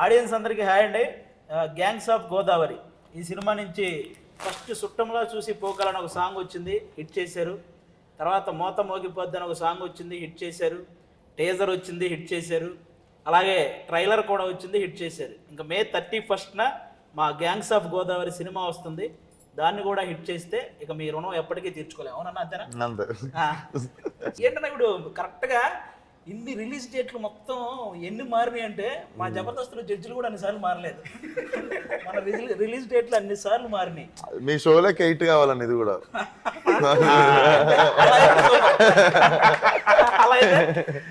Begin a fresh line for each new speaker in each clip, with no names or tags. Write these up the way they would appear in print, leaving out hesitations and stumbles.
Audience అందరికీ hi అండి. Gangs of Godavari ఈ సినిమా నుంచి ఫస్ట్ సుట్టంలో చూసి పోకాలని ఒక సాంగ్ వచ్చింది, హిట్ చేశారు. తర్వాత మోత మోగిపోద్ది అని ఒక సాంగ్ వచ్చింది, హిట్ చేశారు. టేజర్ వచ్చింది, హిట్ చేశారు. అలాగే ట్రైలర్ కూడా వచ్చింది, హిట్ చేశారు. ఇంకా May 31న మా గ్యాంగ్స్ ఆఫ్ గోదావరి సినిమా వస్తుంది, దాన్ని కూడా హిట్ చేస్తే ఇక మీ రుణం ఎప్పటికీ తీర్చుకోలేము. అవునన్నా అంతేనా? ఏంటన్నా ఇప్పుడు కరెక్ట్గా ఇన్ని రిలీజ్ డేట్లు మొత్తం ఎన్ని మారినాయి అంటే మా జబర్దస్త్లో జడ్జిలు కూడా అన్నిసార్లు మారలేదు. మన రిలీజ్ డేట్లు అన్నిసార్లు మారినాయి.
మీ షోలోకి 8 కావాలండి ఇది కూడా.
అలా అయితే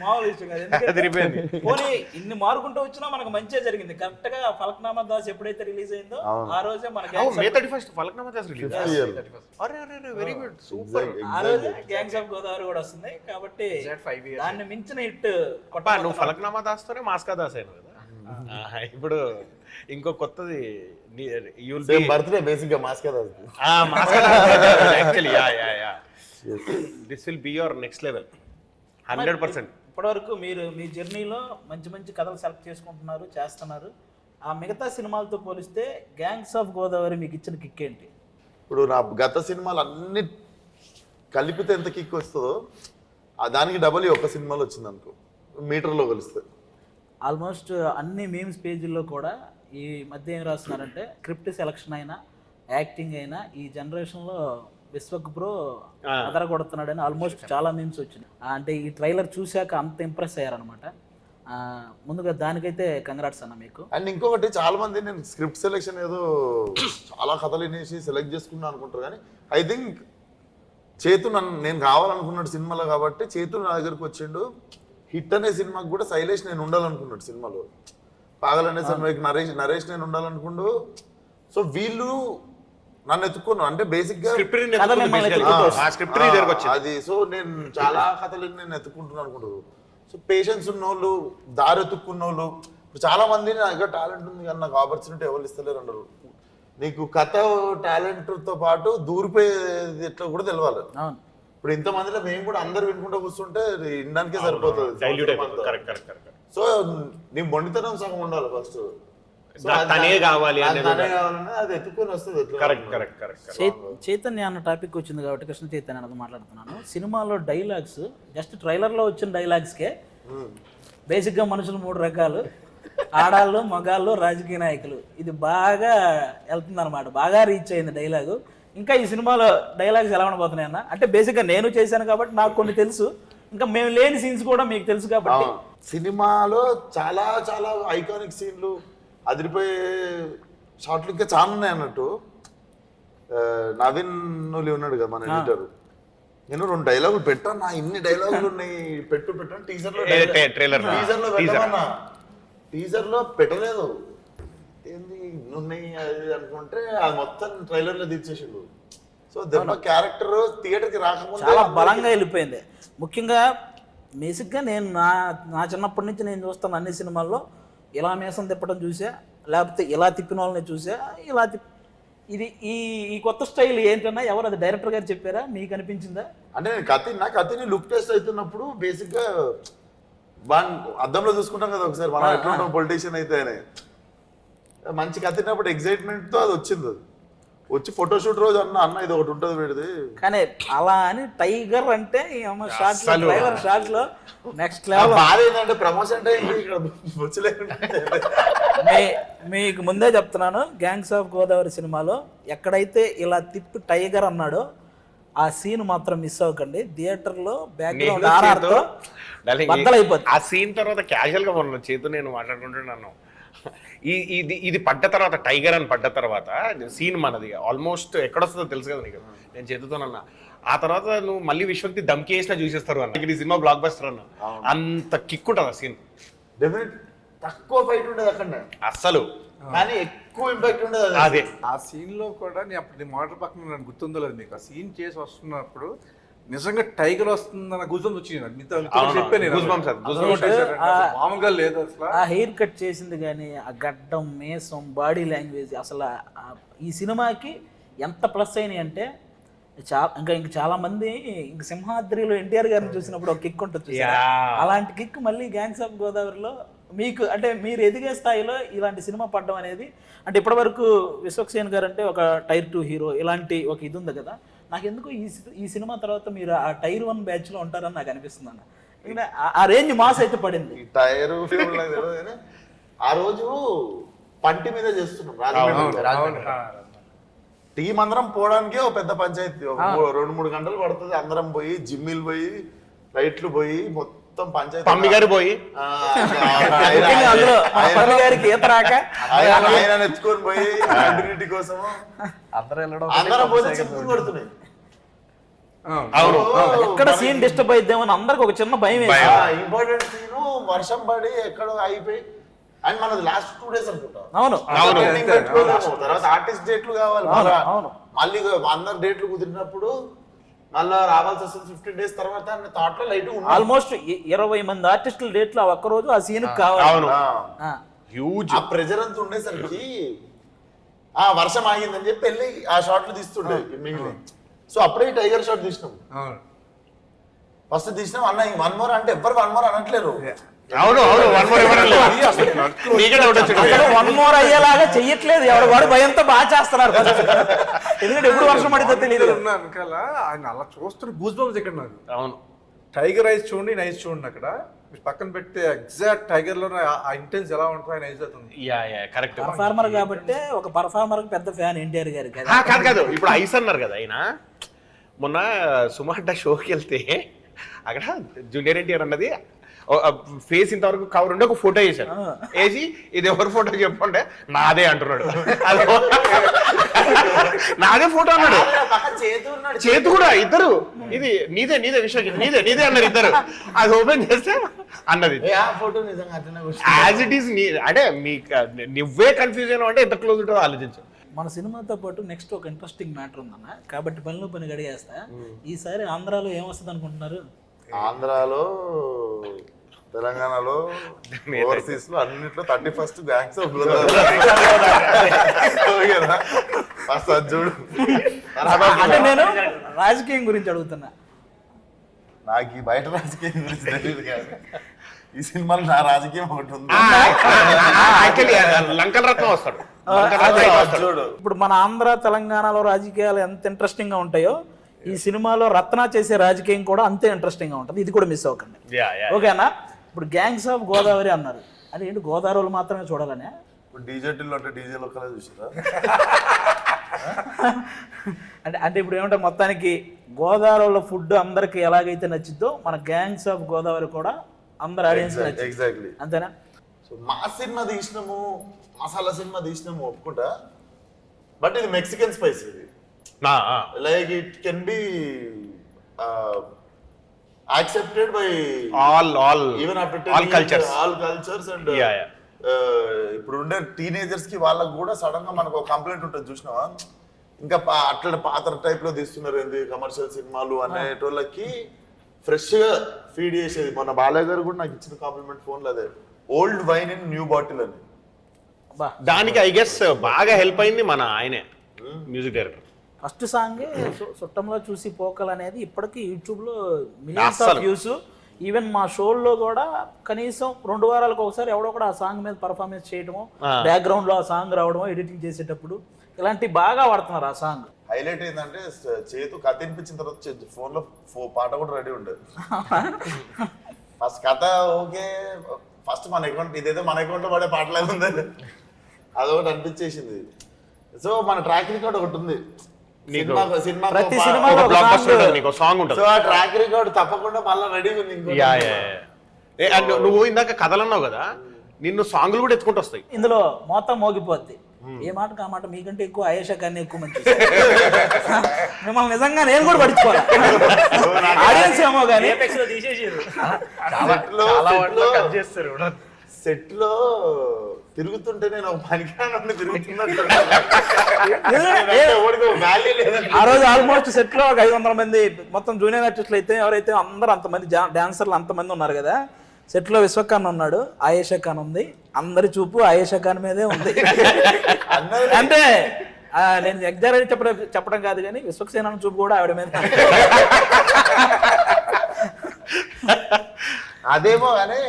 మామూలు విషయం కాదు. పోనీ ఇన్ని మారుకుంటూ వచ్చినా మనకు మంచిగా జరిగింది. కరెక్ట్ గా ఫలక్నామా దాస్ ఎప్పుడైతే రిలీజ్ అయిందో ఆ రోజే మన
May 31st Falaknuma Das release. Very good, super.
ఆ రోజే గ్యాంగ్స్ ఆఫ్ గోదావరి కూడా వస్తుంది కాబట్టి దాన్ని మించిన హిట్.
నువ్వు ఫలక్నామా దాస్తోనే మాస్కా దాస్ అయినా కదా. ఇప్పుడు ఇంకో కొత్తది
బర్త్డే బేసిక్ గా మాస్కా దాస్.
Actually this will be your next level 100%.
ఇప్పటివరకు మీరు మీ జర్నీలో మంచి మంచి కథలు సెలెక్ట్ చేసుకుంటున్నారు, చేస్తున్నారు. ఆ మిగతా సినిమాలతో పోలిస్తే గ్యాంగ్స్ ఆఫ్ గోదావరి మీకు ఇచ్చిన కిక్ ఏంటి?
ఇప్పుడు నా గత సినిమాలు అన్ని కలిపితే ఎంత కిక్ వస్తుందో దానికి డబల్ ఒక సినిమాలో వచ్చింది అనుకో, మీటర్లో కలిస్తే.
ఆల్మోస్ట్ అన్ని మీమ్స్ పేజీల్లో కూడా ఈ మధ్య ఏం రాస్తున్నారంటే స్క్రిప్ట్ సెలక్షన్ అయినా యాక్టింగ్ అయినా ఈ జనరేషన్లో విశ్వక్ బ్రో అదరగొడుతున్నాడని ఆల్మోస్ట్ చాలా మీమ్స్ వచ్చినాయి. అంటే ఈ ట్రైలర్ చూశాక అంత ఇంప్రెస్ అయ్యారనమాట. ముందుగా దానికైతే కంగ్రాట్స్ అన్న మీకు.
అండ్ ఇంకొకటి చాలా మంది నేను స్క్రిప్ట్ సెలెక్షన్ ఏదో చాలా కథలు వినేసి సెలెక్ట్ చేసుకున్నా అనుకుంటారు, కానీ ఐ థింక్ చేతు నేను కావాలనుకున్నాడు సినిమాలో కాబట్టి చేతు నా దగ్గరకు వచ్చిండు. హిట్ అనే సినిమాకి కూడా శైలేష్ నేను ఉండాలనుకున్నాడు సినిమాలో, పాగలనే సినిమాకి నరేష్ నేను ఉండాలనుకుండు. సో వీళ్ళు నన్ను ఎత్తుకున్నాను అంటే బేసిక్ గా అది. సో నేను చాలా కథలు నేను ఎత్తుకుంటున్నాను అనుకుంటారు. సో పేషెన్స్ ఉన్నోళ్ళు, దారి ఎత్తుక్కున్న వాళ్ళు. ఇప్పుడు చాలా మంది నా దగ్గర టాలెంట్ ఉంది కానీ నాకు ఆపర్చునిటీ ఎవరు ఇస్తలేరు అన్నారు. నీకు కథ టాలెంట్ తో పాటు దూరిపోయేది ఎట్లా కూడా తెలవాలి. ఇప్పుడు ఇంతమందిలో మేము కూడా అందరు వినుకుంటూ కూర్చుంటే వినడానికే సరిపోతుంది. సో నీ మొండితనం సగం ఉండాలి ఫస్ట్, అది ఎత్తుకొని వస్తుంది.
చైతన్య అన్న టాపిక్ వచ్చింది కాబట్టి కృష్ణ చైతన్య అన్నది మాట్లాడుతున్నాను. సినిమాలో డైలాగ్స్ జస్ట్ ట్రైలర్లో వచ్చిన డైలాగ్స్కే బేసిక్గా మనుషులు 3 రకాలు, ఆడాళ్ళు, మగాళ్ళు, రాజకీయ నాయకులు. ఇది బాగా వెళ్తుంది అనమాట, బాగా రీచ్ అయింది డైలాగు. ఇంకా ఈ సినిమాలో డైలాగ్స్ ఎలా ఉండబోతున్నాయి అన్న? అంటే బేసిక్గా నేను చేశాను కాబట్టి నాకు కొన్ని తెలుసు, ఇంకా మేము లేని సీన్స్ కూడా మీకు తెలుసు కాబట్టి.
సినిమాలో చాలా చాలా ఐకానిక్ సీన్లు, అదిరిపోయే షార్ట్లు ఇంకా చాలా ఉన్నాయి అన్నట్టు. నవీన్ నులి ఉన్నాడు కదా మన ఎడిటర్, నేను 2 డైలాగులు పెట్టాను. నా ఇన్ని డైలాగులు ఉన్నాయి, పెట్టాను టీజర్లో పెట్టలేదు. ఏంది ఇన్నున్నాయి అది అనుకుంటే అది మొత్తం ట్రైలర్లో తీర్చేసిండు. సో దెబ్బ క్యారెక్టర్ థియేటర్కి రాకముందు
చాలా బలంగా వెళ్ళిపోయింది. ముఖ్యంగా బేసిక్గా నేను నా చిన్నప్పటి నుంచి నేను చూస్తాను అన్ని సినిమాల్లో ఇలా మీసం తిప్పడం చూసా, లేకపోతే ఇలా తిప్పిన వాళ్ళని చూసా, ఇలా ఇది ఈ కొత్త స్టైల్ ఏంటన్నా ఎవరు అది డైరెక్టర్ గారు చెప్పారా, మీకు అనిపించిందా?
అంటే నేను కత్తిని లుక్ టెస్ట్ అవుతున్నప్పుడు బేసిక్గా అద్దంలో చూసుకుంటాం కదా ఒకసారి మనం ఎట్లా ఉంటాం పొలిటీషియన్ అయితే అని. మంచి కత్తినప్పుడు ఎగ్జైట్మెంట్తో అది వచ్చింది. అది వచ్చి ఫోటోషూట్ రోజు అన్న ఇది ఒకటి ఉంటుంది పెడితే. కానీ
అలా అని టైగర్ అంటే షార్ట్ లో నెక్స్ట్ లెవెల్.
బాధ ఏంటంటే ప్రమోషన్ టైం
మీకు ముందే చెప్తున్నాను, గ్యాంగ్స్ ఆఫ్ గోదావరి సినిమాలో ఎక్కడైతే ఇలా తిప్పి టైగర్ అన్నాడో ఆ సీన్ మాత్రం మిస్ అవ్వకండి. థియేటర్లో బ్యాక్గ్రౌండ్ ఆర్ఆర్తో బద్దలైపోతుంది.
ఆ సీన్ తర్వాత క్యాజువల్ గా మొన్న చేతు నేను మాట్లాడుకుంటున్నాను. ఇది పడ్డ తర్వాత, టైగర్ అని పడ్డ తర్వాత సీన్ మనది ఆల్మోస్ట్ ఎక్కడొస్తుందో తెలుసు కదా నీకు, నేను చేతుతోనన్నా. ఆ తర్వాత నువ్వు మళ్ళీ విశ్వక్తి దమ్కి వేసినా చూసేస్తారు అన్న. ఈ సినిమా బ్లాక్ బస్టర్ అన్న, అంత కిక్ ఉంటుంది ఆ సీన్.
డెఫినెట్ తక్కువ ఫైట్ ఉండదు అక్కడ
అస్సలు,
కానీ ఎక్కువ ఇంపాక్ట్ ఉండదు.
అదే
ఆ సీన్ లో కూడా నేను అప్పుడు మోటార్ పక్కన నాకు గుర్తుందో లేదు మీకు, ఆ సీన్ చేసి వస్తున్నప్పుడు నిజంగా టైగర్ వస్తుందన్న గుజం వచ్చింది. మామూలుగా లేదు అసలు.
ఆ హెయిర్ కట్ చేసింది కానీ ఆ గడ్డం, మేసం, బాడీ లాంగ్వేజ్ అసలు ఈ సినిమాకి ఎంత ప్లస్ అయినాయి అంటే ఇంకా చాలా మంది ఇంక సింహాద్రిలో ఎన్టీఆర్ గారిని చూసినప్పుడు ఒక కిక్ ఉంటుంది, అలాంటి కిక్ మళ్ళీ గ్యాంగ్స్ ఆఫ్ గోదావరిలో మీకు అంటే మీరు ఎదిగే స్థాయిలో ఇలాంటి సినిమా పడడం అనేది అంటే ఇప్పటివరకు విశ్వక్సేన్ గారు అంటే ఒక టైర్ 2 హీరో ఇలాంటి ఒక ఇది ఉంది కదా, నాకు ఎందుకు ఈ సినిమా తర్వాత మీరు ఆ టైర్ 1 బ్యాచ్లో ఉంటారని నాకు అనిపిస్తుంది అన్న. ఎందుకంటే ఆ రేంజ్ మాస్ అయితే పడింది.
ఈ టైర్ ఫీల్డ్ నాకు తెలియదు కానీ ఆ రోజు పంటి మీద చేస్తున్నాం రాజమండ్రి. టీం అందరం పోవడానికే ఒక పెద్ద పంచాయతీ, 2-3 గంటలు పడుతుంది. అందరం పోయి జిమ్మిల్ పోయి లైట్లు పోయి మొత్తం పంచాయతీ
పమ్మి గారు పోయి
అందులో పమ్మి గారికి ఈత రాక
ఆయన ఎత్తుకొని పోయి కంటిన్యూటీ కోసము అందరం పోతే చెప్పులు కొడుతున్నాయి.
అవును
ఎక్కడ సీన్ డిస్టర్బ్ అయిద్దామో అందరికి ఒక చిన్న భయం వేసి
ఇంపార్టెంట్ సీన్ వర్షం పడి ఎక్కడో అయిపోయి అండ్ మనది లాస్ట్ 2 days అనుకుంటా.
అవును
తర్వాత ఆర్టిస్ట్ డేట్లు కావాలి
అవును.
మళ్ళీ అందరు డేట్లు కుదిరినప్పుడు మళ్ళా రావాల్సి వస్తుంది 15 days తర్వాత థాట్ లో లైట్
ఆల్మోస్ట్ 20 మంది ఆర్టిస్టుల డేట్లు ఆ ఒక్కరోజు ఆ సీన్ కావాలి.
అవును
ఆ.
హ్యూజ్
ఆ ప్రెజర్ అంతా ఉండేసరికి ఆ వర్షం ఆగిందని చెప్పి వెళ్ళి ఆ షాట్లు తీస్తుండే మిగిలిన. సో అప్పుడే టైగర్ షాట్ తీసినాం. ఫస్ట్ తీసినాం అన్న 1 more అంటే ఎవ్వరు 1 more అనట్లేరు.
అవును అవును 1 more
అసలు 1 more అయ్యేలాగా చెయ్యట్లేదు ఎవరు వాడు భయంతో బాగా చేస్తున్నారు. ఎందుకంటే ఎప్పుడు వర్షం పడితే తెలియదు.
ఆయన అలా చూస్తున్న గూస్ బంప్స్ ఇక్కడ నాకు.
అవును
టైగర్ ఐస్ చూడండి, నైస్ చూడండి. అక్కడ మీరు పక్కన పెడితే ఎగ్జాక్ట్ టైగర్ లో ఆ ఇంటెన్స్ ఎలా ఉంటుంది ఆయన ఐస్ అవుతుంది.
Yeah yeah correct.
పర్ఫార్మర్ కాబట్టి ఒక పర్ఫార్మర్ పెద్ద ఫ్యాన్ ఎన్టీఆర్ గారికి.
కాదు కాదు ఇప్పుడు ఐస్ అన్నారు కదా ఆయన. మొన్న సుమార్ట షోకి వెళ్తే అక్కడ జూనియర్ ఎన్టీఆర్ అన్నది ఫేస్ ఇంతవరకు కవర్ ఉండి ఒక ఫోటో వేసారు. వేసి ఇది ఎవరి ఫోటో చెప్పంటే నాదే అంటున్నాడు. నాదే ఫోటో అన్నాడు. చేతు కూడా ఇద్దరు ఇది నీదే నీదే విశ్వ నీదే నీదే అన్నారు ఇద్దరు. అది ఓపెన్ చేస్తే అన్నది యాజ్ ఇట్ ఈస్. అంటే నువ్వే కన్ఫ్యూజ్ అయినా అంటే ఎంత క్లోజ్ ఉంటుందో ఆలోచించు.
మన సినిమాతో పాటు నెక్స్ట్ ఒక ఇంట్రెస్టింగ్ మ్యాటర్ ఉందన్న, కాబట్టి పనిలో పని గడిగేస్తా. ఈసారి ఆంధ్రాలో ఏమొస్తుంది అనుకుంటున్నారు?
ఆంధ్రాలో తెలంగాణలో ఓవర్సీస్ లో అన్నిట్లో 31st గ్యాంగ్స్ ఆఫ్ ఫస్ట్ చూడు.
అంటే నేను రాజకీయం గురించి అడుగుతున్నా.
నాకు ఈ బయట రాజకీయం గురించి తెలియదు కానీ ఈ సినిమాలో నా రాజకీయం ఒకటి ఉంది.
లంకల రత్నం వస్తాడు.
చూడు
ఇప్పుడు మన ఆంధ్ర తెలంగాణలో రాజకీయాలు ఎంత ఇంట్రెస్టింగ్ గా ఉంటాయో ఈ సినిమాలో రత్న చేసే రాజకీయం కూడా అంతే ఇంట్రెస్టింగ్ గా ఉంటుంది. ఇది కూడా మిస్ అవ్వకండి, ఓకేనా? ఇప్పుడు గ్యాంగ్స్ ఆఫ్ గోదావరి అన్నారు, అది ఏంటి గోదావరిలో మాత్రమే చూడాలనే?
ఇప్పుడు డీజేటీలో అంటే డీజేలు ఒక్కలే చూసారా?
అంటే ఇప్పుడు ఏమంటే మొత్తానికి గోదావరిలో ఫుడ్ అందరికి ఎలాగైతే నచ్చిద్దో మన గ్యాంగ్స్ ఆఫ్ గోదావరి కూడా అందరు ఆడియన్స్
ఎగ్జాక్ట్లీ
అంతేనా?
సో మా సినిమా తీసినాము, మసాలా సినిమా తీసినాము ఒప్పుకుంటా, బట్ ఇది మెక్సికన్ స్పైస్. ఇది like it can be accepted by
all
even after
all cultures
and ఇప్పుడు ఉండే టీనేజర్స్ కి వాళ్ళకి కూడా సడన్ గా మనకు ఒక కంప్లైంట్ ఉంటుంది చూసినావా, ఇంకా అట్లా పాత టైప్ లో తీస్తున్నారు ఏంది కమర్షియల్ సినిమాలు అనేటోళ్ళకి ఫ్రెష్ గా ఫీడ్ చేసేది. మన బాలయ్య గారు కూడా నాకు ఇచ్చిన కాంప్లిమెంట్ ఫోన్ లో అదే, old wine in new bottle అని.
దానికి ఐ గెస్ బాగా హెల్ప్ అయింది మన ఆయనే మ్యూజిక్ డైరెక్టర్.
ఫస్ట్ సాంగ్ చుట్టంలో చూసి పోకల్ అనేది ఇప్పటికీ యూట్యూబ్లో మిలియన్స్ ఆఫ్ వ్యూస్. ఈవెన్ మా షోల్లో కూడా కనీసం 2 వారాలకు ఒకసారి ఎవడో కూడా ఆ సాంగ్ మీద పర్ఫార్మెన్స్ చేయడము, బ్యాక్గ్రౌండ్ లో ఆ సాంగ్ రావడము, ఎడిటింగ్ చేసేటప్పుడు ఇలాంటి బాగా వాడుతున్నారు ఆ సాంగ్.
హైలైట్ ఏంటంటే చేతు కథ వినిపించిన తర్వాత ఫోన్ లో పాట కూడా రెడీ ఉండదు. ఫస్ట్ కథ ఓకే, ఫస్ట్ మన అకౌంట్ ఇదేదో మన అకౌంట్ లో పడే పాటలాగా ఉంది, అదొకటి అనిపించేసింది. సో మన ట్రాక్ రికార్డ్ ఒకటి ఉంది,
ప్రతి సినిమాలో
సాంగ్ ఉంటుంది.
సో ఆ ట్రాక్ రికార్డ్ తప్పకుండా మళ్ళీ రెడీ ఉంది.
నువ్వు ఇందాక కథలు అన్నావు కదా, నిన్ను సాంగ్లు కూడా ఎత్తుకుంటూ వస్తాయి.
ఇందులో మొత్తం మోగిపోద్ది. ఏ మాటకు ఆ మాట మీకంటే ఎక్కువ ఆయేషా కానీ ఎక్కువ మంచి మిమ్మల్ని నిజంగా నేను కూడా పడుచుకోవాలి. ఆడియన్స్ ఏమో కానీ
సెట్ లో తిరుగుతుంటే నేను ఒక పనికిరాని తిరుగుతున్నట్టు.
ఆ రోజు ఆల్మోస్ట్ సెట్ లో ఒక 500 మంది మొత్తం జూనియర్ ఆర్టిస్టులు అయితే ఎవరైతే అందరూ అంతమంది డాన్సర్లు అంతమంది ఉన్నారు కదా. సెట్ లో విశ్వఖాన్ ఉన్నాడు, ఆయేషా ఖాన్ ఉంది, అందరి చూపు ఆయేషా ఖాన్ మీదే ఉంది. అంటే నేను ఎగ్జాక్ట్ చెప్పడం కాదు కానీ విశ్వక్సేన చూపు కూడా ఆవిడ మీద.
అదేమో కానీ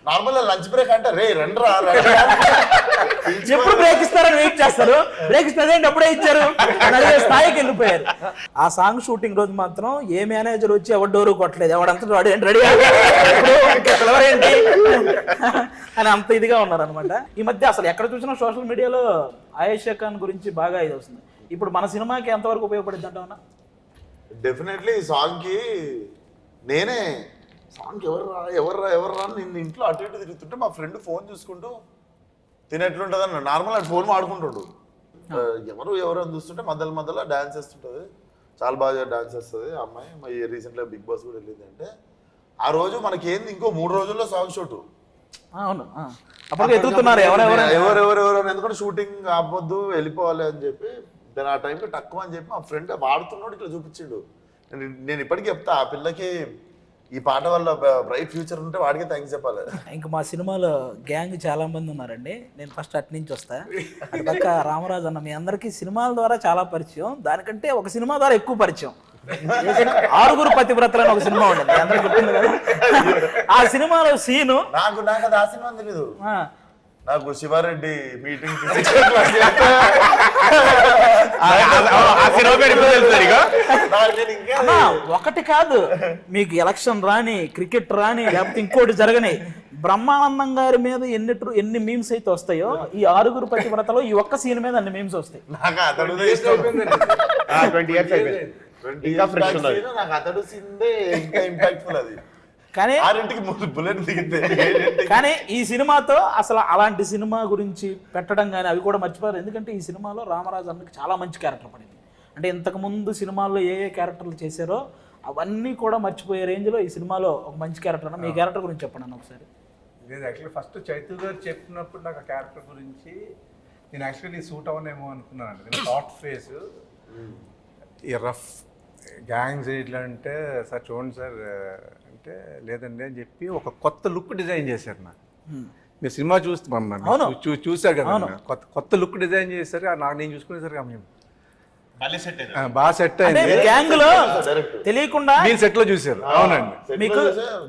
నార్మల్ లంచ్ బ్రేక్ అంటే రే రండ్రా
ఎప్పుడు బ్రేక్ ఇస్తారని వెయిట్ చేస్తారు. బ్రేక్ ఇస్తారంటే అప్పుడే ఇచ్చారు అని అడిగే స్థాయికి వెళ్ళిపోయారు. ఆ సాంగ్ షూటింగ్ రోజు మాత్రం ఏ మేనేజర్ వచ్చి ఎవరు డోరు కొట్టలేదు, ఎవడంతా వాడు రెడీ ఏంటి అని అంత ఇదిగా ఉన్నారు అనమాట. ఈ మధ్య అసలు ఎక్కడ చూసినా సోషల్ మీడియాలో ఆయేషా ఖాన్ గురించి బాగా ఇది వస్తుంది. ఇప్పుడు మన సినిమాకి ఎంతవరకు ఉపయోగపడింది అంటావునా?
డెఫినెట్లీ ఈ సాంగ్కి నేనే సాంగ్ ఎవర్రా నిన్ను ఇంట్లో అటు ఇటు తిరుగుతుంటే మా ఫ్రెండ్ ఫోన్ చూసుకుంటూ తినేట్లుంటుంది అన్న నార్మల్ అది ఫోన్ వాడుకుంటాడు. ఎవరు అని చూస్తుంటే మధ్యలో డాన్స్ చేస్తుంటుంది, చాలా బాగా డాన్స్ చేస్తుంది ఆ అమ్మాయి. రీసెంట్గా బిగ్ బాస్ కూడా వెళ్ళింది. అంటే ఆ రోజు మనకి ఏంది ఇంకో 3 రోజుల్లో సాంగ్ షూట్.
అవును, అప్పుడు ఎదుగుతున్నారు
ఎవరెవరు ఎందుకంటే షూటింగ్ ఆపొద్దు వెళ్ళిపోవాలి అని చెప్పి దాని ఆ టైంకి తక్కువ అని చెప్పి మా ఫ్రెండ్ వాడుతున్నాడు ఇట్లా చూపించాడు. నేను ఇప్పటికీ చెప్తా ఆ పిల్లకి ఈ పాట వల్ల బ్రైట్ ఫ్యూచర్ ఉంటే వాడికి థ్యాంక్స్ చెప్పాలి.
ఇంకా మా సినిమాలో గ్యాంగ్ చాలా మంది ఉన్నారండి. నేను ఫస్ట్ అటు నుంచి వస్తా. పక్క రామరాజు అన్న మీ అందరికీ సినిమాల ద్వారా చాలా పరిచయం, దానికంటే ఒక సినిమా ద్వారా ఎక్కువ పరిచయం. 6 పతివ్రతలని ఒక సినిమా ఉండేది, అందరికి గుర్తుంది కదా. ఆ సినిమాలో సీను
నాకు అది ఆ సినిమా తెలీదు. నాకు శివారెడ్డి మీటింగ్
ఒకటి కాదు, మీకు ఎలక్షన్ రాని, క్రికెట్ రాని, లేకపోతే ఇంకోటి జరగని, బ్రహ్మానందం గారి మీద ఎన్ని మీమ్స్ అయితే వస్తాయో ఈ 6 పతివ్రతలో ఈ ఒక్క సీన్ మీద అన్ని మీమ్స్ వస్తాయి.
నాకు అతడు
20 years అయిపోయింది.
నాకు అతడు సిందే ఇంకా ఇంపాక్ట్ఫుల్ అది.
కానీ
బుల్లెట్ దిగితే
కానీ ఈ సినిమాతో అసలు అలాంటి సినిమా గురించి పెట్టడం కానీ అవి కూడా మర్చిపోయారు. ఎందుకంటే ఈ సినిమాలో రామరాజు అన్నకి చాలా మంచి క్యారెక్టర్ పడింది. అంటే ఇంతకుముందు సినిమాల్లో ఏ క్యారెక్టర్లు చేశారో అవన్నీ కూడా మర్చిపోయే రేంజ్లో ఈ సినిమాలో ఒక మంచి క్యారెక్టర్ అన్న. మీ క్యారెక్టర్ గురించి చెప్పండి అన్న ఒకసారి.
నేను యాక్చువల్లీ ఫస్ట్ చైతు గారు చెప్పినప్పుడు నాకు ఆ క్యారెక్టర్ గురించి నేను యాక్చువల్లీ సూట్ అవనేమో అనుకున్నాను. నేను థాట్ ఫేస్ ఈ రఫ్ గ్యాంగ్స్ ఇట్లా అంటే సార్ చూడండి సార్ అంటే లేదండి అని చెప్పి ఒక కొత్త లుక్ డిజైన్ చేశారు నాకు. మీరు సినిమా చూసారు కదా, కొత్త లుక్ డిజైన్ చేశారు. నాకు నేను చూసుకునేసరికి మేము బాగా సెట్ అయింది.
గ్యాంగ్ లో తెలియకుండా
మీరు సెట్ లో చూసారు. అవునండి,
మీకు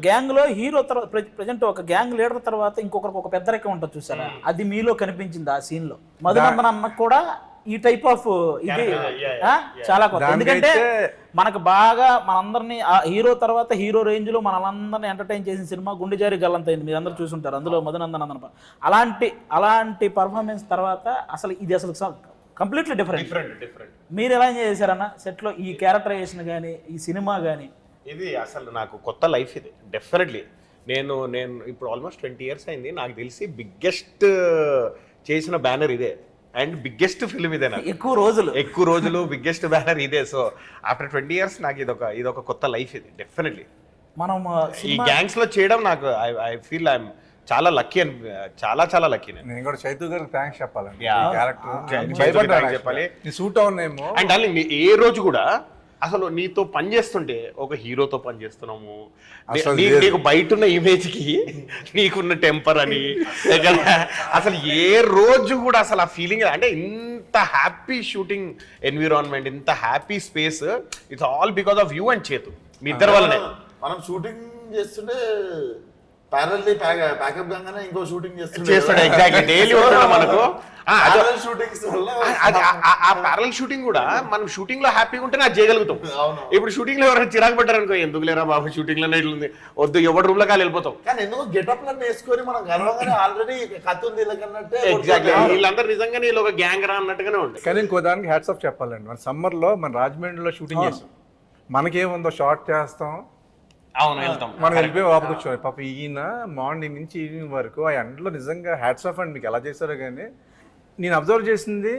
గ్యాంగ్ లో హీరో తర్వాత ప్రెజెంట్ ఒక గ్యాంగ్ లీడర్ తర్వాత ఇంకొకరికి ఒక పెద్దరికం ఉంటుంది చూసారా, అది మీలో కనిపించింది ఆ సీన్ లో. మధునందన్ అన్నకు కూడా ఈ టైప్ ఆఫ్ ఇది చాలా కొత్త. ఎందుకంటే మనకు బాగా మనందరినీ హీరో తర్వాత హీరో రేంజ్ లో మనలందరినీ ఎంటర్టైన్ చేసిన సినిమా గుండె జారి గల్లంతైంది, మీరు అందరూ చూసుంటారు. అందులో మధునందన్ అన్న అలాంటి పర్ఫార్మెన్స్ తర్వాత అసలు ఇది అసలు కంప్లీట్లీ డిఫరెంట్. మీరు ఎలా ఎంజాయ్ చేశారన్న సెట్ లో ఈ క్యారెక్టరైజేషన్ కానీ ఈ సినిమా కానీ?
ఇది అసలు నాకు కొత్త లైఫ్ ఇది డెఫినెట్లీ. నేను ఇప్పుడు ఆల్మోస్ట్ 20 years అయింది. నాకు తెలిసి బిగ్గెస్ట్ చేసిన బ్యానర్ ఇదే అండ్ బిగ్గెస్ట్ ఫిల్మ్ ఇదే. నాకు ఎక్కువ రోజులు బిగ్గెస్ట్ బ్యానర్ ఇదే. సో ఆఫ్టర్ 20 years నాకు ఇదొక కొత్త లైఫ్ ఇది డెఫినెట్లీ.
మనం
ఈ గ్యాంగ్స్ లో చేయడం నాకు ఐ ఫీల్ ఐఎమ్ చాలా లక్కీ అని చాలా లక్కీ.
నేను కూడా చైతు గారికి థ్యాంక్స్ చెప్పాలండి.
చెప్పాలి
సూట్ అవునేమో.
అండ్ డార్లింగ్ ఏ రోజు కూడా అసలు నీతో పని చేస్తుంటే ఒక హీరోతో పని చేస్తున్నాము, నీకు బయట ఉన్న ఇమేజ్ కి నీకున్న టెంపర్ అని అసలు ఏ రోజు కూడా అసలు ఆ ఫీలింగ్ అంటే ఇంత హ్యాపీ షూటింగ్ ఎన్విరాన్మెంట్, ఇంత happy space, it's all because of you and చేతు. మీ ఇద్దరు వల్లనే.
మనం షూటింగ్ చేస్తుంటే ప్యారల్లీ ప్యాకప్ గానే ఇంకో షూటింగ్
చేస్తాడు. ఎగ్జాక్ట్లీ డైలీ ఉంటాడు మనకు.
షూటింగ్స్
ఆ ప్యారల్ షూటింగ్ కూడా మనం షూటింగ్ లో హ్యాపీగా ఉంటే నాకు చేయగలుగుతాం. ఇప్పుడు షూటింగ్ లో ఎవరైనా చిరాకు పడ్డారు అనుకో, ఎందుకు లేరా బాబు షూటింగ్ లోనే ఇట్లుంది వద్దు, ఎవరి రూమ్ లో కాలు వెళ్ళిపోతాం.
కానీ ఎందుకు గెటప్ లను వేసుకొని మనం గర్వంగానే ఆల్రెడీ కథ ఉంది వీళ్ళకన్నట్టే.
ఎగ్జాక్ట్లీ వీళ్ళందరూ నిజంగానే వీళ్ళు ఒక గ్యాంగ్ రా అన్నట్టుగానే ఉంటుంది.
కానీ ఇంకో దానికి హ్యాట్స్ ఆఫ్ చెప్పాలండి. మన సమ్మర్ లో మన రాజమండ్రిలో షూటింగ్ చేస్తాం, మనకేముందో షార్ట్ చేస్తాం,
అవును వెళ్తాం,
మనం వెళ్ళిపోయి వాపసు వచ్చాం. పాప ఈయన మార్నింగ్ నుంచి ఈవినింగ్ వరకు ఆ ఎండలో నిజంగా హ్యాట్స్ ఆఫ్ అండి. మీకు ఎలా చేశారో కానీ నేను అబ్జర్వ్ చేసింది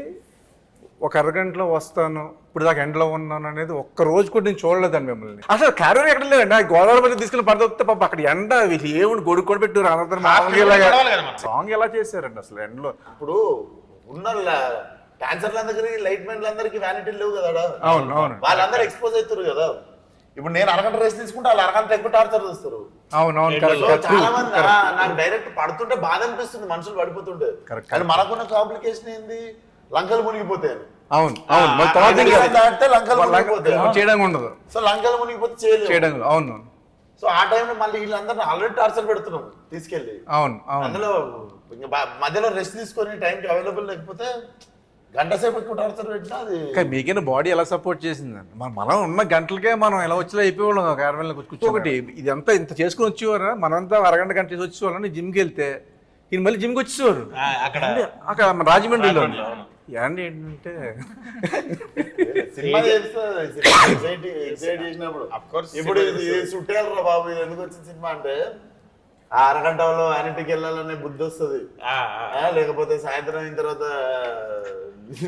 ఒక అరగంటలో వస్తాను, ఇప్పుడు దాకా ఎండలో ఉన్నాను అనేది ఒక్క రోజు కూడా నేను చూడలేదండి మిమ్మల్ని. అసలు క్యారియర్ ఎక్కడ లేదండి. గోదావరి మధ్య తీసుకుని పడితే పాప అక్కడ ఎండ వీళ్ళు ఏముంది గొడుగు కూడా పెట్టారు. అందరూ సాంగ్ ఎలా చేశారండి అసలు ఎండలో.
ఇప్పుడు ఉన్న డాన్సర్లందరికీ లైట్ మెన్లందరికీ వ్యానిటీ లేవు కదా.
అవును అవును,
వాళ్ళందరూ ఎక్స్పోజ్ అవుతారు కదా. ఇప్పుడు నేను అరగంట రేస్ తీసుకుంటే వాళ్ళు అరగంట ఎక్కువ టార్చర్ చేస్తారు.
అవునవును,
చాలా మంది నాకు డైరెక్ట్ పడుతుంటే బాధ అనిపిస్తుంది, మనుషులు పడిపోతుంటే. కానీ మనకున్న కాంప్లికేషన్ ఏంది, లంకలు మునిగిపోతాయి.
అవును అవును,
దాటితే లంకలు మునిగిపోతాయి.
చేయడం ఉండదు.
సో లంకలు మునిగిపోతే చేయలేదు.
అవును.
సో సో ఆ టైంలో మళ్ళీ వీళ్ళందరినీ ఆల్రెడీ టార్చర్ పెడుతున్నాం తీసుకెళ్ళి.
అవును అవును
అందులో ఇంకా మధ్యలో రెస్ట్ తీసుకొని టైంకి అవైలబుల్ లేకపోతే గంట సేపు ఎక్కువ టార్చర్ పెట్టినా అది
కానీ మీకైనా బాడీ ఎలా సపోర్ట్ చేసిందండి మనం ఉన్న గంటలకే మనం ఎలా వచ్చేలా అయిపోయేవాళ్ళం కార్వెల్లో కూర్చోబట్టి ఇదంతా ఇంత చేసుకుని వచ్చేవారా మనంతా అరగంట గంట చేసి వచ్చేవాళ్ళని జిమ్కి వెళ్తే ఈయన మళ్ళీ జిమ్కి వచ్చేవారు అక్కడ మన రాజమండ్రిలో ఏంటి ఏంటంటే
సినిమా ఎగ్జైట్ చేసినప్పుడు ఇప్పుడు ఇది సుట్టేయాలరా బాబు ఇది ఎందుకు వచ్చిన సినిమా అంటే ఆ అరగంటలో ఆయనటికి వెళ్ళాలనే బుద్ధి వస్తుంది, లేకపోతే సాయంత్రం అయిన తర్వాత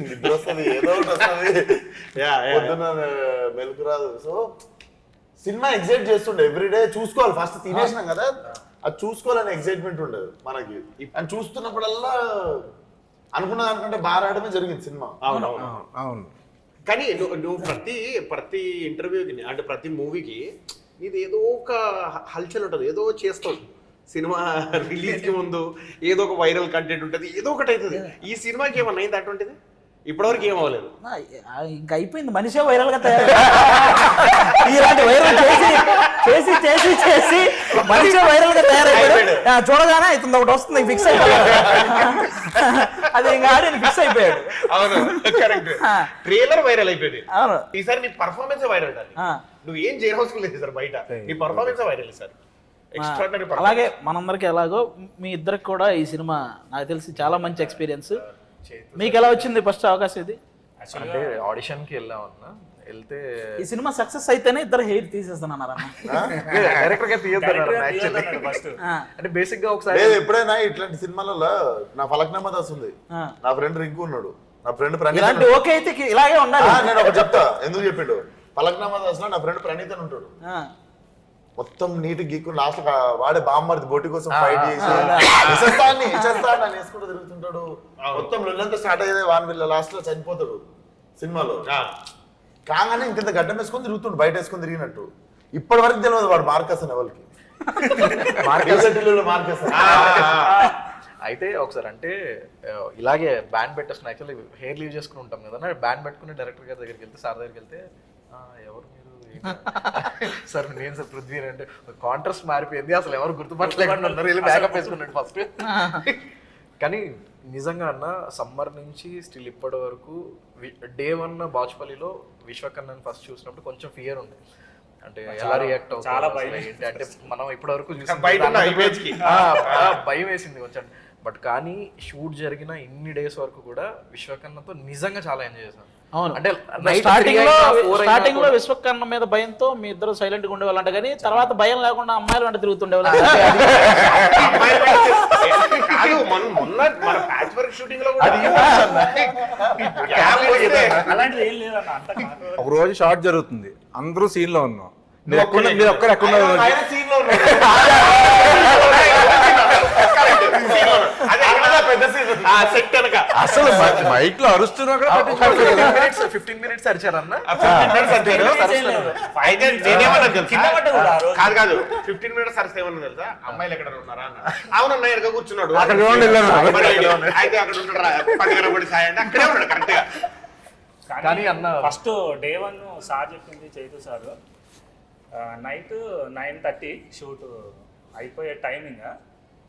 నిద్ర వస్తుంది, ఏదో ఒకటి వస్తుంది, పొద్దున్న మెలకు రాదు. సో సినిమా ఎగ్జైట్ చేస్తుండే ఎవ్రీడే చూసుకోవాలి. ఫస్ట్ తినేసినాం కదా అది చూసుకోవాలని ఎగ్జైట్మెంట్ ఉండదు మనకి. అని చూస్తున్నప్పుడల్లా అనుకున్న దానికంటే బాగా రావడమే జరిగింది సినిమా.
అవునవును
అవును
కానీ నువ్వు ప్రతి ఇంటర్వ్యూకి అంటే ప్రతి మూవీకి ఇది ఏదో ఒక హల్చల్ ఉంటుంది, ఏదో చేస్తావు. సినిమా రిలీజ్కి ముందు ఏదో ఒక వైరల్ కంటెంట్ ఉంటుంది, ఏదో ఒకటి అవుతుంది. ఈ సినిమాకి ఏమన్నా అయింది అటువంటిది? ఇప్పటివరకు ఏం అవ్వలేదు.
ఇంకా అయిపోయింది, మనిషే వైరల్ గా తయారు ఇలాంటి వైరల్ చేసి చేసి చేసి చేసి మనిషే వైరల్ గా తయారైపోయాడు. చూడగానే అవుతుంది ఒకటి వస్తుంది ఫిక్స్ అయిపోయాడు, అది ఇంకా ఆడి ఫిక్స్ అయిపోయాడు.
అవును కరెక్ట్. ట్రైలర్ వైరల్ అయిపోయింది.
అవును
ఈసారి నీ పర్ఫార్మెన్స్ వైరల్ అండి. నువ్వు ఏం చేయవలసిన లేదు సార్, బయట నీ పర్ఫార్మెన్స్ వైరల్ సార్.
అలాగే మనందరికి ఎలాగో మీ ఇద్దరికి కూడా ఈ సినిమా నాకు తెలిసి చాలా మంచి ఎక్స్పీరియన్స్. మీకు ఎలా వచ్చింది ఫస్ట్ అవకాశం ఇది?
అంటే ఆడిషన్ కి వెళ్తే
ఈ సినిమా సక్సెస్ అయితేనే ఇద్దరు హెయిర్ తీసేస్తానన్నారు
డైరెక్టర్ గా తీయొద్దన్నారు ఫస్ట్. అంటే బేసిక్ గా ఒకసారి
లేదు ఎప్పుడైనా ఇట్లాంటి సినిమాలలో నా ఫలక్నామా దాస్ ఉంది, నా ఫ్రెండ్ రింకు ఉన్నాడు, నా ఫ్రెండ్ ప్రణీత్.
ఓకే అయితే ఇలాగే ఉండాలి.
నేను ఒకటి చెప్తా ఎందుకు చెప్పిండు. ఫలక్నామా దాస్ లో నా ఫ్రెండ్ ప్రణీత్ అని ఉంటాడు, మొత్తం నీట్ గీకు లాస్ట్ వాడే బామ్మర్ది బోటి కోసం ఫైట్ చేసి ఇచ్చేస్తాను వేసుకుంటూ తిరుగుతుంటాడు. మొత్తం లొల్లంతా స్టార్ట్ అయ్యేది వాన్ వీళ్ళ లాస్ట్ లో చనిపోతాడు సినిమాలో. కాగానే ఇంత గడ్డం వేసుకొని తిరుగుతుండు, బయట వేసుకొని తిరిగినట్టు. ఇప్పటి వరకు తెలియదు వాడు మార్కస్ అని ఎవరికి. మార్కస్
అయితే ఒకసారి అంటే ఇలాగే బ్యాండ్ పెట్టేస్తున్నా. యాక్చువల్లీ హెయిర్ లీవ్ చేసుకుని ఉంటాం కదా, బ్యాండ్ పెట్టుకుని డైరెక్టర్ గారి దగ్గరికి వెళ్తే, సార్ దగ్గరికి వెళ్తే ఎవరు మీరు సార్ నేను సార్ పృథ్వీ అంటే కాంట్రాస్ట్ మారిపోయింది, అసలు ఎవరు గుర్తుపట్టలేకుండా ఉన్నారు, వెళ్ళి బ్యాకప్ వేసుకున్నాడు ఫస్ట్. కానీ నిజంగా అన్న సమ్మర్ నుంచి స్టిల్ ఇప్పటి వరకు డే 1 బాచుపల్లిలో విశ్వకన్నని ఫస్ట్ చూసినప్పుడు కొంచెం ఫియర్ ఉంది. అంటే ఎలా రియాక్ట్ అవుతుంది ఏంటి అంటే మనం ఇప్పటి వరకు భయం వేసింది కొంచెం. బట్ కానీ షూట్ జరిగిన ఇన్ని డేస్ వరకు కూడా విశ్వకన్నతో నిజంగా చాలా ఎంజాయ్ చేశాను.
అంటే స్టార్టింగ్ లో విశ్వకర్ణ మీద భయంతో మీ ఇద్దరు సైలెంట్ గా ఉండేవాళ్ళంట, కానీ తర్వాత భయం లేకుండా అమ్మాయిలు వెంట తిరుగుతుండేవాళ్ళు.
ఒక రోజు షార్ట్ జరుగుతుంది, అందరూ సీన్ లో ఉన్నాం, మీరు ఒక్కరు ఎక్కడ అసలు మైక్ లో అరుస్తున్నా
15 minutes అరిచారన్న.
కాదు 15 minutes అరిస్తే ఏమన్నా తెలుసా, అమ్మాయిలు ఎక్కడ ఉన్నారా అన్న. అవునన్నా ఎక్కడ కూర్చున్నాడు, అయితే అక్కడ ఉంటారా 10 గంటల సాయి అంటే అక్కడే ఉన్నాడు కరెక్ట్ గా.
కానీ అన్న
ఫస్ట్ డే 1 సార్ చెప్పింది చైతు సార్, నైట్ 9:30 షూట్ అయిపోయే టైమింగ్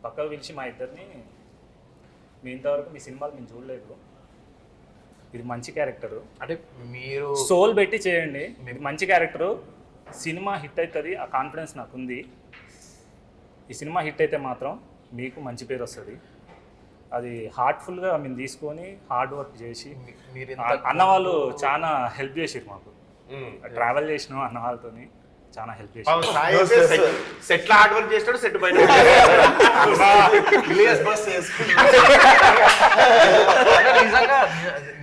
పక్కకు పిలిచి మా ఇద్దరిని, మీ ఇంతవరకు మీ సినిమాలు మేము చూడలేదు, ఇది మంచి క్యారెక్టరు
అంటే మీరు
సోల్ పెట్టి చేయండి, ఇది మంచి క్యారెక్టరు, సినిమా హిట్ అవుతుంది, ఆ కాన్ఫిడెన్స్ నాకు ఉంది. ఈ సినిమా హిట్ అయితే మాత్రం మీకు మంచి పేరు వస్తుంది. అది హార్ట్ఫుల్గా మేము తీసుకొని హార్డ్ వర్క్ చేసి, అన్న వాళ్ళు చాలా హెల్ప్ చేసారు మాకు, ట్రావెల్ చేసినాం అన్న వాళ్ళతోని చాలా హెల్ప్ చేసారు.
సెట్ లో హార్డ్ వర్క్ చేస్తాడు, సెట్ బయట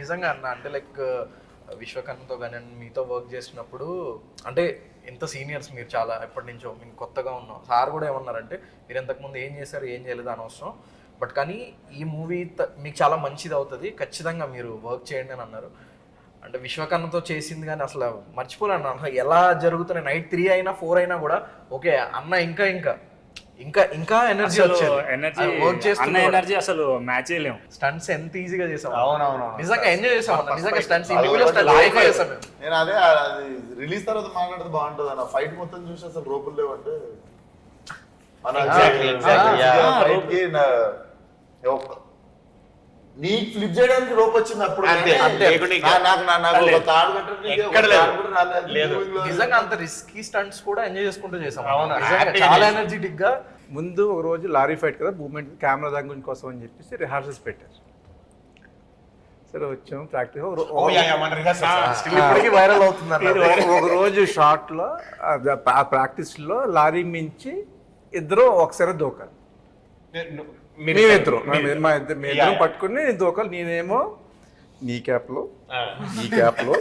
నిజంగా అన్న అంటే లైక్ విశ్వకర్ణతో కానీ మీతో వర్క్ చేసినప్పుడు అంటే ఎంత సీనియర్స్ మీరు, చాలా ఎప్పటి నుంచో మీకు కొత్తగా ఉన్నాం. సార్ కూడా ఏమన్నారంటే మీరు ఇంతకుముందు ఏం చేశారు ఏం చేయలేదు అనవసరం, బట్ కానీ ఈ మూవీ మీకు చాలా మంచిది అవుతుంది, ఖచ్చితంగా మీరు వర్క్ చేయండి అని అన్నారు. అంటే విశ్వకర్ణతో చేసింది కానీ అసలు మర్చిపోలేను అసలు ఎలా జరుగుతున్నాయి. నైట్ 3 అయినా 4 అయినా కూడా ఓకే అన్న ఇంకా ఇంకా ఎనర్జీ వచ్చేది
ఎనర్జీ
వర్క్
అన్న
చేస్తున్న
ఎనర్జీ అసలు మ్యాచ్ చేయలేము.
స్టంట్స్ ఎంత ఈజీగా చేసాం.
అవునవును.
నిజంగా ఎంజాయ్ చేసాం అన్న. నిజంగా స్టంట్స్ ఇండివిజువల్ స్టంట్స్ చేసాం మేము.
నేను అదే అది రిలీజ్ తర్వాత మాట్లాడితే బాగుంటుంది అన్న. ఫైట్ మొత్తం చూసి అసలు రోపులు లేవంటే మన ఫైట్ కి నీకు ఫ్లిప్ చేయడానికి రోప్ వచ్చింది అప్పుడు.
అంతే. లేకుంటే ఇంకా-
నాకు ఒక తాడు కట్టడానికి
ఎక్కడ
ఒక
లేదు.
తాడు కూడా రాలేదు.
లేదు.
నిజంగా అంత రిస్కీ స్టంట్స్ కూడా ఎంజాయ్ చేసుకుంటూ చేసాం.
అవును.
నిజంగా
హ్యాపీ
చాలా
చేసాం.
ఎనర్జెటిక్ గా.
ముందు ఒక రోజు లారీ ఫైట్ కదా, మూమెంట్ కెమెరా దాని కోసం అని చెప్పేసి రిహార్సల్స్ పెట్టారు. సరే వచ్చాము ప్రాక్టీస్.
స్టిల్ ఇప్పటికీ వైరల్ అవుతుంది.
ఒక రోజు షార్ట్ లో ఆ ప్రాక్టీస్ లో లారీ మించి ఇద్దరు ఒకసారి దూకాలి. మేమిద్దరం మేమిద్దరం పట్టుకుని నేను దూకాలి. నేనేమో నీ క్యాప్ లో ఈ క్యాప్ లో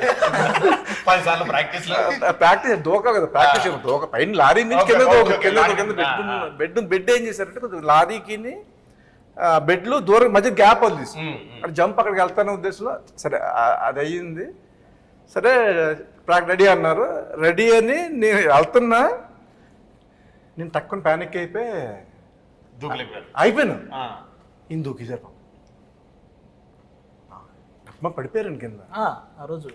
10 సార్లు ప్రాక్టీస్ లో
ప్రాక్టీస్ దూకాలి కదా, ప్రాక్టీస్ దూక పైన లారీ నుంచి కింద దూక కింద బెడ్ ఏం చేశారంటే కొంచెం లారీకి బెడ్లు దూరం మధ్య గ్యాప్ వదిలేసి అక్కడ జంప్ అక్కడికి వెళ్తానే ఉద్దేశంలో సరే అది అయ్యింది. సరే రెడీ అన్నారు. రెడీ అని నేను వెళ్తున్నా, నేను తక్కువ ప్యానిక్ అయిపోయాను. ఈయన దూకేశారు, పడిపోయారండి కింద.
ఆ రోజు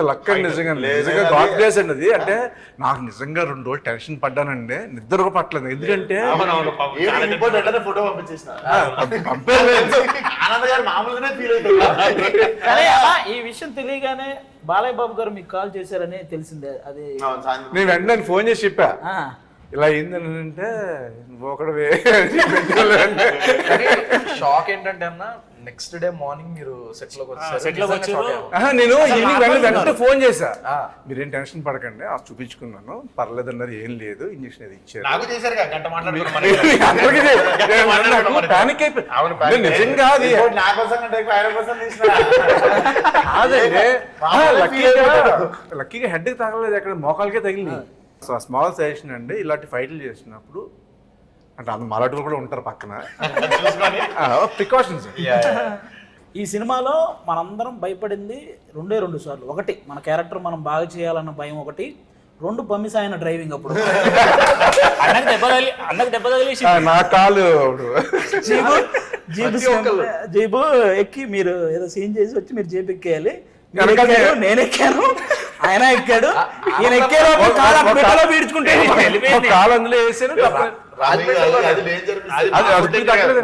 లక్ అండి నిజంగా. నిజంగా గాడ్ గ్రేస్ అండి అది. అంటే నాకు నిజంగా 2 రోజులు టెన్షన్ పడ్డానండి, నిద్ర కూడా పట్టలేదు. ఎందుకంటే
ఫోటో పంపించేసిన
పంపేయలేదు.
ఆనంద్ గారు మామూలుగానే ఫీల్ అవుతుంది.
కానీ అలా ఈ విషయం తెలియగానే బాలయ్య బాబు గారు మీకు కాల్ చేశారని తెలిసిందే. అది
నేను వెంటనే ఫోన్ చేసి చెప్పా
ఆ,
ఇలా అయిందని. అంటే నువ్వు ఒకటి
షాక్ ఏంటంటే అన్న, నెక్స్ట్ డే మార్నింగ్ మీరు సెట్ లోకి వచ్చారు.
నేను ఈవినింగ్ వెంటనే ఫోన్ చేశా. మీరేం టెన్షన్ పడకండి, ఆ చూపించుకున్నాను, పర్లేదు అన్నారు, ఏం లేదు, ఇంజక్షన్ అది ఇచ్చారు.
నాకు చేశారు గంట మాట్లాడుకున్నాం.
ప్యానిక్ అయిపోయి నిజంగా అది
నా కోసం ఆయన కోసం తీసిన
కాదండి. లక్కీగా హెడ్ కి తగలేదు, అక్కడ మోకాలకే తగిలింది. స్మాల్ సజెషన్ అండి, ఇలాంటి ఫైట్లు చేసినప్పుడు అంటే అంత మలాటూరు కూడా ఉంటారు పక్కన, ప్రికాషన్స్.
ఈ సినిమాలో మనందరం భయపడింది 2 సార్లు. ఒకటి మన క్యారెక్టర్ మనం బాగా చేయాలన్న భయం, ఒకటి 2 పమ్మిస్ ఆయన డ్రైవింగ్ అప్పుడు
అన్నకు దెబ్బ తగిలేసి
నా కాలు
జీబు ఎక్కి మీరు ఏదో సీన్ చేసి వచ్చి మీరు జీప్ ఎక్కేయాలి. నేను ఎక్కాను, ఆయన ఎక్కాడు, ఈయన ఎక్కారు, పీడ్చుకుంటే
కాలు అందులో వేసాను.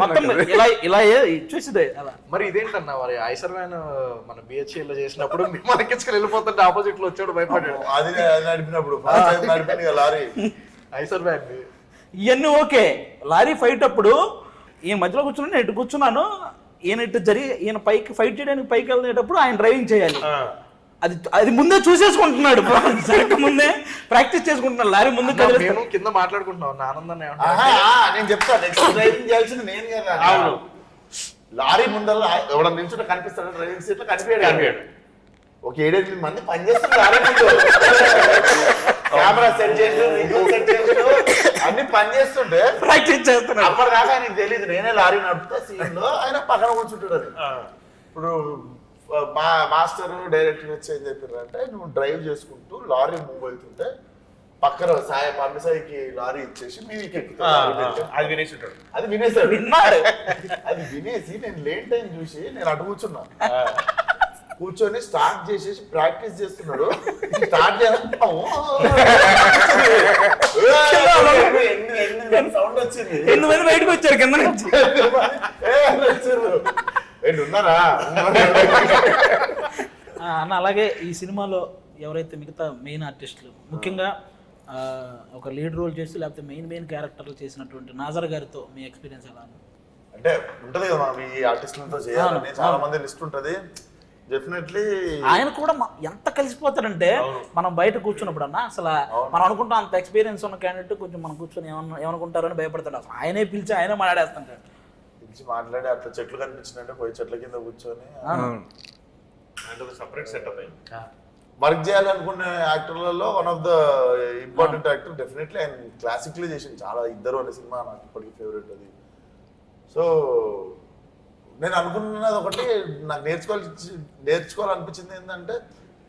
మొత్తం ఇలా చూసిదే అలా.
మరి ఇదేంటన్నా మరి ఐసర్ వ్యాన్ మన బిహెచ్ఎల్ లో చేసినప్పుడు మనకించుకొని వెళ్ళిపోతుంటే ఆపోజిట్ లో వచ్చాడు, భయపడ్డాడు.
అది నడిపినప్పుడు నడిపాను కదా లారీ
ఐసర్ వ్యాన్
ఇవన్నీ ఓకే. లారీ ఫైట్ అప్పుడు ఈయన మధ్యలో కూర్చున్నాను, నేను ఇటు కూర్చున్నాను, ఈయన ఇటు ఈయన పైకి ఫైట్ చేయడానికి పైకి వెళ్ళేటప్పుడు ఆయన డ్రైవింగ్ చేయాలి. అది ముందే చూసేసుకుంటున్నాడు, ముందే ప్రాక్టీస్ చేసుకుంటున్నాడు. లారీ ముందు
మేము కింద మాట్లాడుకుంటున్నాం ఆనందాన్ని.
నేను చెప్తాను, నెక్స్ట్ డ్రైవింగ్ చేయాల్సింది నేను కదా. అవును, లారీ ముందర ఎవడ నిల్చుంటే కనిపిస్తాడు, డ్రైవింగ్ సీట్ లో కనిపించాడు. ఒక 7-8 మంది పనిచేస్తున్నారు లారీ ముందు, కెమెరా సెట్ చేసి అన్ని పని చేస్తుంటే
ప్రాక్టీస్ చేస్తున్నాడు.
అప్పటిదాకా ఆయనకు తెలియదు నేనే లారీ నడుపుతా సీన్ లో, ఆయన పక్కన కూర్చుంటాడు. అది ఇప్పుడు మా మాస్టర్ డైరెక్టర్ వచ్చి ఏం చెప్పారంటే, నువ్వు డ్రైవ్ చేసుకుంటూ లారీ మూవ్ అవుతుంటే పక్కన పంపిసాయికి లారీ ఇచ్చేసి మీదికి ఎక్కుతాడు.
అది వినేసి
అది వినేసాడు.
విన్నాడు.
అది వినేసి నేను లేట్ టైం చూసి నేను అటు కూర్చున్నా, కూర్చొని స్టార్ట్ చేసేసి ప్రాక్టీస్ చేస్తున్నాడు. స్టార్ట్ సౌండ్ వచ్చింది,
8 మంది బయటకు వచ్చారు కింద నుంచి.
ఉన్నారా
అన్న? అలాగే ఈ సినిమాలో ఎవరైతే మిగతా మెయిన్ ఆర్టిస్టులు, ముఖ్యంగా ఒక లీడ్ రోల్ చేసి లేకపోతే మెయిన్ క్యారెక్టర్లు చేసినటువంటి నాజర్ గారితో మీ ఎక్స్పీరియన్స్ ఎలా ఉంది?
అంటే ఉంటది కదా మనం ఈ ఆర్టిస్టులతో చేయాలని చాలా మంది లిస్ట్ ఉంటది. డెఫినెట్లీ
ఆయన కూడా ఎంత కలిసిపోతాడంటే, మనం బయట కూర్చున్నప్పుడు అన్న అసలు మనం అనుకుంటాం అంత ఎక్స్పీరియన్స్ ఉన్న క్యాండిడేట్ కొంచెం మనం కూర్చొని ఏమనుకుంటారని భయపడతాడు. అసలు ఆయనే పిలిచి ఆయనే మాట్లాడేస్తుంటాడు.
పిలిచి మాట్లాడి అట్లా చెట్లు కనిపించినట్టే పోయి చెట్ల కింద కూర్చొని
సపరేట్ సెటప్
వర్క్ చేయాలనుకునే యాక్టర్లలో one of the important actor. Definitely ఆయన క్లాసిక్లీ చేసింది చాలా. ఇద్దరు అనే సినిమా నాకు ఇప్పటికీ ఫేవరెట్ అది. సో నేను అనుకున్నది ఒకటి, నాకు నేర్చుకోవాలనిపించింది ఏంటంటే,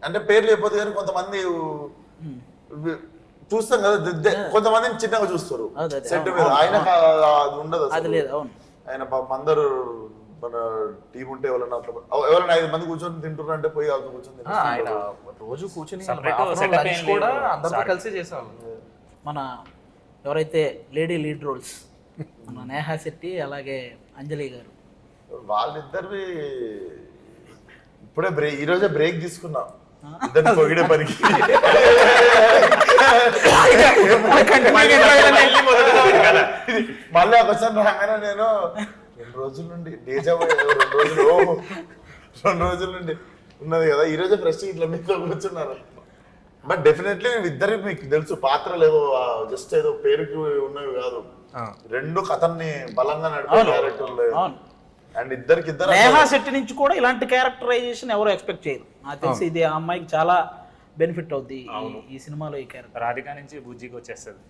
అంటే పేర్లు అయిపోతే కానీ కొంతమంది చూస్తాం కదా కొంతమందిని చిన్నగా చూస్తారు
అదే, అదే,
సెట్ మీద. ఆయన అది ఉండదు
అది
అసలు.
లేదు. అవును,
ఆయన పాపం అందరూ మన టీం ఉంటే ఎవరైనా 5 మంది కూర్చొని తింటున్నారు అంటే పోయి వాళ్ళతో కూర్చొని
ఆయన
తింటారు.
రోజు కూర్చుని
Separate
afternoon
setup
lunch
ఏం
కూడా
లేదు.
అందరితో
Sorry.
కలిసి చేసేవాళ్ళం.
మన ఎవరైతే లేడీ లీడ్ రోల్స్ మన నేహా శెట్టి అలాగే అంజలి గారు,
వాళ్ళిద్దరివి ఇప్పుడే ఈ రోజే బ్రేక్ తీసుకున్నాం ఇద్దరిని పొగిడే పనికి. మళ్ళీ ఒకసారి రాగానే నేను 2 రోజుల నుండి డేజా 2 రోజుల నుండి ఉన్నది కదా, ఈ రోజే ఫ్రెష్ ఇట్లా మీతో కూర్చున్నారు. బట్ డెఫినెట్లీ ఇద్దరు మీకు తెలుసు పాత్రలు ఏదో జస్ట్ ఏదో పేరుకి ఉన్నవి కాదు, 2 కథల్ని బలంగా నడిపే క్యారెక్టర్లు.
అవును.
అండ్ ఇద్దరు
నేహా శెట్టి నుంచి కూడా ఇలాంటి క్యారెక్టరైజేషన్ ఎవరు ఎక్స్పెక్ట్ చేయరు. నాకు తెలిసి ఇది ఆ అమ్మాయికి చాలా బెనిఫిట్ అవుద్ది ఈ సినిమాలో ఈ క్యారెక్టర్.
రాధిక నుంచి బుజ్జికి వచ్చేస్తుంది.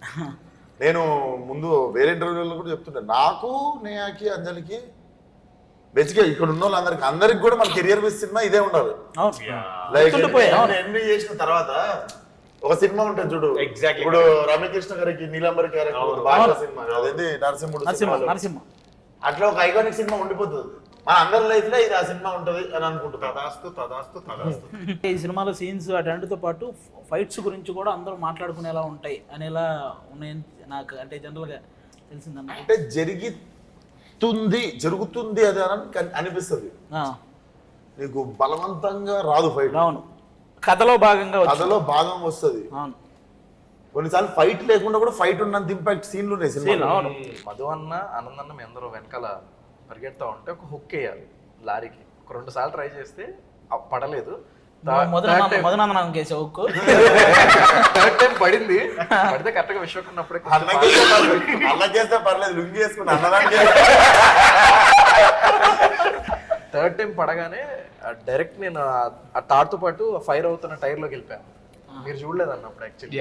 నేను ముందు వేరే ఇంటర్వ్యూలో కూడా చెప్తుంటే నాకు నేహాకి అంజలికి బేసిక్గా ఇక్కడ ఉన్న వాళ్ళందరికి కూడా మన కెరియర్ బేస్ సినిమా ఇదే ఉండాలి.
అవును,
లైక్
గుర్తుండిపోయాయి. అవును.
ఎంబీ చేసిన తర్వాత ఒక సినిమా ఉంటుంది చూడు,
Exactly.
ఇప్పుడు రమ్యకృష్ణ గారికి నీలంబరి క్యారెక్టర్ బాగా సినిమా అదేంటి నరసింహుడు సినిమాలో.
నరసింహ
అట్లా ఒక ఐకానిక్ సినిమా ఉండిపోతుంది మన అందరి లైఫ్ లో, ఇది ఆ సినిమా ఉంటది అని అనుకుంటున్నాను.
ఈ సినిమాలో సీన్స్ అటన్నిటితో పాటు ఫైట్స్ గురించి కూడా అందరూ మాట్లాడుకునేలా ఉంటాయి అనేలా ఉన్నాయని నాకు అంటే జనరల్గా తెలిసిందన్న.
అంటే జరుగుతుంది అది అని అనిపిస్తుంది, నీకు బలవంతంగా రాదు ఫైట్.
అవును, కథలో భాగంగా
కథలో భాగం వస్తుంది.
అవును,
కొన్నిసార్లు ఫైట్ లేకుండా కూడా ఫైట్ ఉన్నంత ఇంపాక్ట్ సీన్లు ఉన్నాయి సినిమాలో.
అవును.
మధు అన్న ఆనందన్న మీ అందరూ వెనకాల పరిగెడతా ఉంటే ఒక హుక్ వేయాలి లారీకి. ఒక 2 సార్లు ట్రై చేస్తే పడలేదు.
మధునందనం కేసు ఒక్కు
థర్డ్ టైం పడింది. పడితే కరెక్ట్ గా విశ్వకున్నప్పుడే
అన్నకేస్తే పర్లేదు, లుంగి వేసుకుని అన్నదానికి.
థర్డ్ టైం పడగానే డైరెక్ట్ నేను ఆ తాడుతో పాటు ఫైర్ అవుతున్న టైర్ లోకి వెళ్ళిపోయాను. మీరు చూడలేదన్న అప్పుడు యాక్చువల్లీ.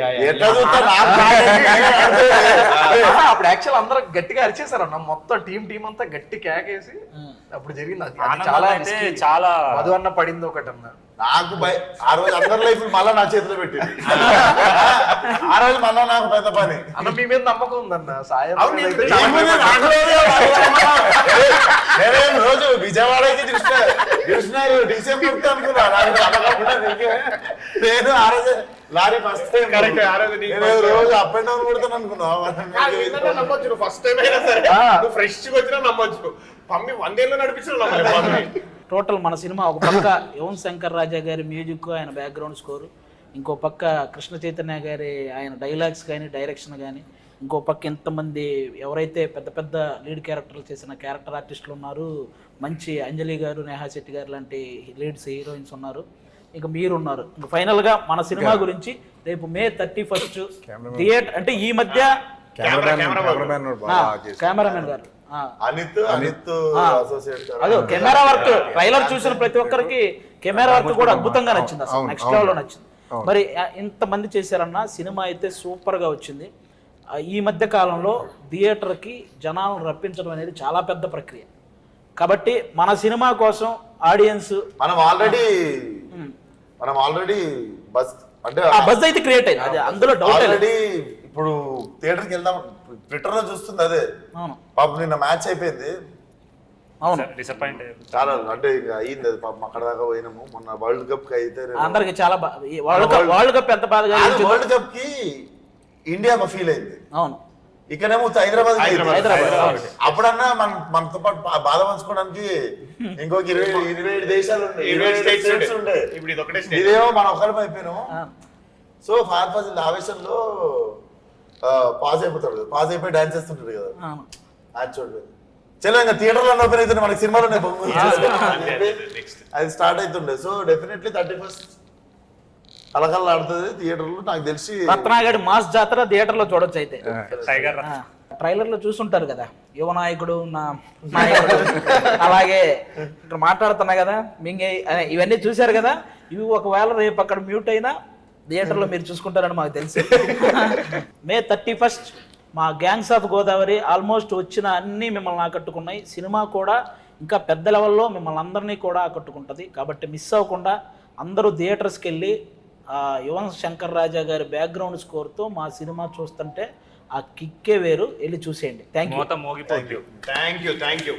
అప్పుడు యాక్చువల్ అందరూ గట్టిగా అరిచేసారు అన్న, మొత్తం టీం అంతా గట్టి కేకేసి అప్పుడు జరిగింది. అది చాలా
అయితే చాలా
మధు అన్న పడింది ఒకటి అన్న.
నాకు ఆ రోజు అందరి లైఫ్ మళ్ళా నా చేతిలో పెట్టింది. ఆ రోజు మళ్ళా నాకు పెద్ద పని.
అన్న మీ మీద నమ్మకం ఉందన్న. సాయం
రోజు విజయవాడకి చూసినారు డిసెంబర్ అనుకున్నా. నేను ఆ రోజు లారీ ఫస్ట్ టైం రోజు అప్ అండ్ డౌన్ కొడతాను అనుకున్నా.
నమ్మొచ్చు, ఫస్ట్ టైం అయినా సరే ఫ్రెష్ వచ్చినా నమ్మొచ్చు. పంపి 100 ఏళ్ళు నడిపించిన
టోటల్ మన సినిమా ఒక పక్క యువన్ శంకర్ రాజా గారి మ్యూజిక్, ఆయన బ్యాక్గ్రౌండ్ స్కోరు, ఇంకో పక్క కృష్ణ చైతన్య గారి ఆయన డైలాగ్స్ కానీ డైరెక్షన్ కానీ, ఇంకో పక్క ఎంతమంది ఎవరైతే పెద్ద పెద్ద లీడ్ క్యారెక్టర్లు చేసిన క్యారెక్టర్ ఆర్టిస్టులు ఉన్నారు, మంచి అంజలి గారు, నేహా శెట్టి గారు లాంటి లీడ్స్ హీరోయిన్స్ ఉన్నారు, ఇంకా మీరు ఉన్నారు. ఇంకా ఫైనల్గా మన సినిమా గురించి రేపు May 31 థియేటర్ అంటే ఈ మధ్య కెమెరామెన్ గారు
అనిత్ అసోసియేట్
అదే కెమెరా వర్క్ ట్రైలర్ చూసిన ప్రతి ఒక్కరికి కెమెరా వర్క్ కూడా అద్భుతంగా నచ్చింది, అసలు నెక్స్ట్ లెవెల్లో నచ్చింది. మరి ఇంతమంది చేశారన్న సినిమా అయితే సూపర్గా వచ్చింది. ఈ మధ్య కాలంలో థియేటర్కి జనాలను రప్పించడం అనేది చాలా పెద్ద ప్రక్రియ. కాబట్టి మన సినిమా కోసం ఆడియన్స్
మనం ఆల్రెడీ బస్ అంటే
బజ్ అయితే క్రియేట్ అయింది, అది అందులో డౌట్
ఆల్రెడీ. ఇప్పుడు థియేటర్కి వెళ్దాం ట్విట్టర్ లో చూస్తుంది అదే.
అవును,
పాపం నిన్న మ్యాచ్ అయిపోయింది,
అవును,
డిసప్పాయింట్
చాలా అంటే ఇంకా అయింది అది. పాపం అక్కడ దాకా పోయినాము. మొన్న వరల్డ్ కప్ కి అయితే
అందరికి చాలా వరల్డ్ కప్ ఎంత బాధగా
వరల్డ్ కప్ కి ఇండియా ఫీల్ అయింది.
అవును,
ఇక్కడేమో హైదరాబాద్. అప్పుడన్నా మనతో పాటు బాధ పంచుకోవడానికి ఇంకొక 27 దేశాలు ఉండే, 27 స్టేట్స్ ఉండే. ఇదేమో మనం ఒక్కరి అయిపోయినాము. సో ఫార్ ఫాజిల్ ఆవేశంలో పాజ్ అయిపోతాడు, పాజ్ అయిపోయి డాన్స్ చేస్తుంటాడు కదా. అది చూడలేదు చలో ఇంకా థియేటర్లో ఓపెన్ అవుతుండే, మనకి సినిమాలోనే అది స్టార్ట్ అవుతుండే. సో డెఫినెట్లీ 31 కలకల్లా ఆడుతుంది థియేటర్లో. నాకు తెలిసి
రత్నాగడి మాస్ జాతర థియేటర్లో చూడొచ్చు. అయితే
టైగర్
ట్రైలర్లో చూసుంటారు కదా, యువ నాయకుడు నా నాయకుడు అలాగే ఇక్కడ మాట్లాడుతున్నా కదా మింగే ఇవన్నీ చూశారు కదా. ఇవి ఒకవేళ రేపు అక్కడ మ్యూట్ అయినా థియేటర్లో మీరు చూసుకుంటారని మాకు తెలుసు. May 31 మా గ్యాంగ్స్ ఆఫ్ గోదావరి ఆల్మోస్ట్ వచ్చిన అన్నీ మిమ్మల్ని ఆకట్టుకున్నాయి. సినిమా కూడా ఇంకా పెద్ద లెవెల్లో మిమ్మల్ని అందరినీ కూడా ఆకట్టుకుంటుంది. కాబట్టి మిస్ అవ్వకుండా అందరూ థియేటర్స్కి వెళ్ళి యువన్ శంకర్ రాజా గారి బ్యాక్గ్రౌండ్ స్కోర్తో మా సినిమా చూస్తుంటే ఆ కిక్కే వేరు, వెళ్ళి చూసేయండి. Thank you.
మోత మోగిపోద్ది.
Thank you